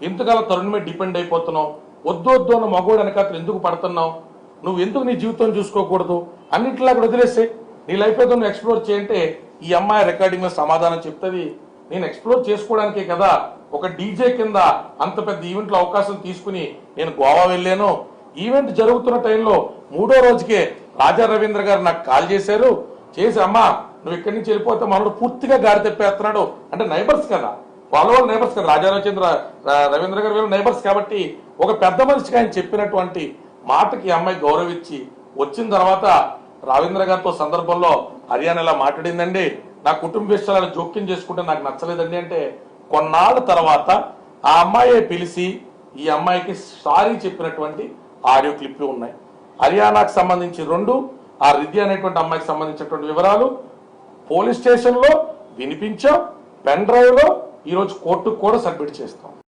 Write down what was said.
ఎంతకాలం తరుణ్ మీద డిపెండ్ అయిపోతున్నావు, వద్దు వద్దు అన్న మగోడు వెనకాతలు ఎందుకు పడుతున్నావు, నువ్వు ఎందుకు నీ జీవితం చూసుకోకూడదు, అన్నింటిలా అక్కడ వదిలేస్తే నీ లైఫ్ ఏదో నువ్వు ఎక్స్ప్లోర్ చేయంటే ఈ అమ్మాయి రికార్డింగ్ మీద సమాధానం చెప్తుంది. నేను ఎక్స్ప్లోర్ చేసుకోవడానికే కదా ఒక డీజే కింద అంత పెద్ద ఈవెంట్లో అవకాశం తీసుకుని నేను గోవా వెళ్ళాను. ఈవెంట్ జరుగుతున్న టైంలో 3వ రోజుకే రాజా రవీంద్ర గారు నాకు కాల్ చేశారు. చేసి అమ్మా నువ్వు ఇక్కడి నుంచి వెళ్ళిపోతే మనోడు పూర్తిగా గారి తెప్పేస్తున్నాడు అంటే నైబర్స్ కదా, వాళ్ళ నైబర్స్ కదా, రాజా రవీంద్ర గారు వీళ్ళు నైబర్స్ కాబట్టి ఒక పెద్ద మనిషికి ఆయన చెప్పినటువంటి మాటకి అమ్మాయి గౌరవించి వచ్చిన తర్వాత రవీంద్ర గారితో సందర్భంలో హర్యానా ఇలా మాట్లాడిందండి, నా కుటుంబ విషయాలను జోక్యం చేసుకుంటే నాకు నచ్చలేదండి అంటే కొన్నాళ్ళ తర్వాత ఆ అమ్మాయి పిలిచి ఈ అమ్మాయికి సారీ చెప్పినటువంటి ఆడియో క్లిప్లు ఉన్నాయి. హర్యానాకు సంబంధించి 2, ఆ రిద్ది అనేటువంటి అమ్మాయికి సంబంధించినటువంటి వివరాలు పోలీస్ స్టేషన్ లో వినిపించాం, పెన్ డ్రైవ్ లో ఈరోజు కోర్టుకు కూడా సబ్మిట్ చేస్తాం.